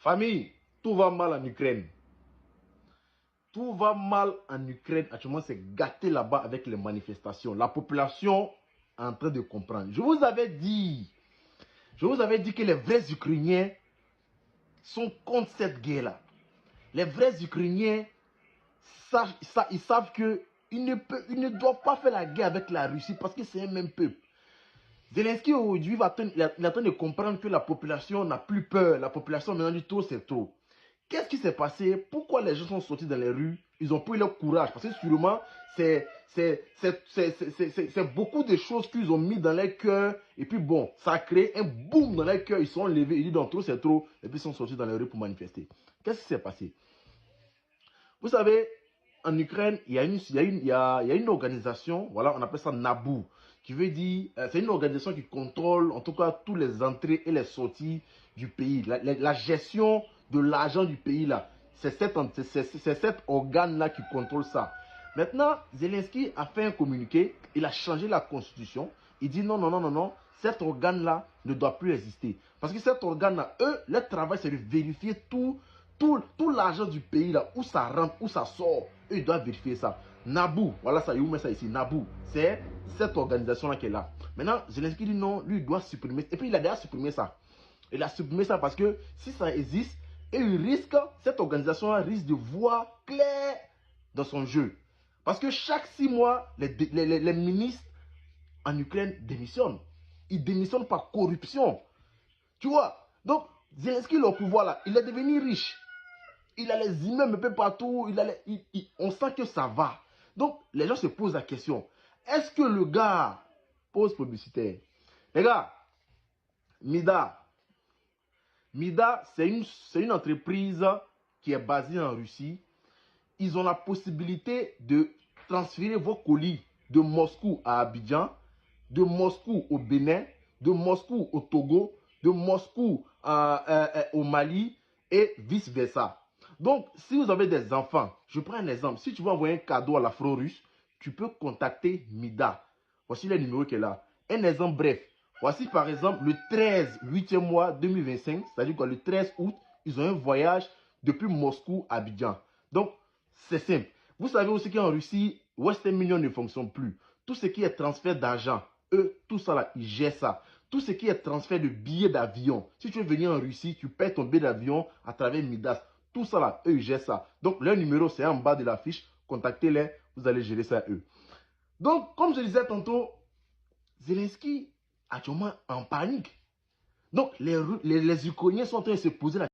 Famille, tout va mal en Ukraine. Tout va mal en Ukraine. Actuellement, c'est gâté là-bas avec les manifestations. La population est en train de comprendre. Je vous avais dit que les vrais Ukrainiens sont contre cette guerre-là. Les vrais Ukrainiens, ils savent qu'ils ne doivent pas faire la guerre avec la Russie parce que c'est un même peuple. Zelensky aujourd'hui il est en train de comprendre que la population n'a plus peur. La population maintenant dit trop, c'est trop. Qu'est-ce qui s'est passé? Pourquoi les gens sont sortis dans les rues? Ils ont pris leur courage. Parce que sûrement, c'est beaucoup de choses qu'ils ont mis dans leur cœur. Et puis bon, ça a créé un boom dans leur cœur. Ils sont levés, ils disent donc trop, c'est trop. Et puis ils sont sortis dans les rues pour manifester. Qu'est-ce qui s'est passé? Vous savez, en Ukraine, il y a une organisation, voilà, on appelle ça NABU, qui veut dire, c'est une organisation qui contrôle en tout cas toutes les entrées et les sorties du pays. La gestion de l'argent du pays là, c'est cet organe-là qui contrôle ça. Maintenant, Zelensky a fait un communiqué, il a changé la constitution, il dit non, non, non, non, non, cet organe-là ne doit plus exister. Parce que cet organe-là, eux, leur travail, c'est de vérifier tout l'argent du pays, là, où ça rentre, où ça sort. Eux, ils doivent vérifier ça. NABU, voilà ça, il met ça ici, NABU, c'est cette organisation-là qui est là. Maintenant, Zelensky dit non, lui, il doit supprimer. Et puis, il a déjà supprimé ça. Il a supprimé ça parce que si ça existe, et cette organisation risque de voir clair dans son jeu. Parce que chaque 6 mois, les ministres en Ukraine démissionnent. Ils démissionnent par corruption. Tu vois? Donc, Zelensky, le pouvoir là, il est devenu riche. Il a les immeubles un peu partout. On sent que ça va. Donc, les gens se posent la question. Est-ce que le gars pose publicitaire? Les gars, Mida, c'est une entreprise qui est basée en Russie. Ils ont la possibilité de transférer vos colis de Moscou à Abidjan, de Moscou au Bénin, de Moscou au Togo, de Moscou au Mali et vice-versa. Donc, si vous avez des enfants, je prends un exemple. Si tu veux envoyer un cadeau à la front russe, tu peux contacter Mida. Voici le numéro qui est là. Un exemple bref. Voici par exemple le 13, 8e mois 2025, c'est-à-dire que le 13 août, ils ont un voyage depuis Moscou à Abidjan. Donc, c'est simple. Vous savez aussi qu'en Russie, Western Union ne fonctionne plus. Tout ce qui est transfert d'argent, eux, tout ça là, ils gèrent ça. Tout ce qui est transfert de billets d'avion. Si tu veux venir en Russie, tu paies ton billet d'avion à travers Midas. Tout ça là, eux, ils gèrent ça. Donc, leur numéro, c'est en bas de la fiche. Contactez-les, vous allez gérer ça eux. Donc, comme je disais tantôt, Zelensky actuellement en panique. Donc, les Ukrainiens sont en train de se poser la question.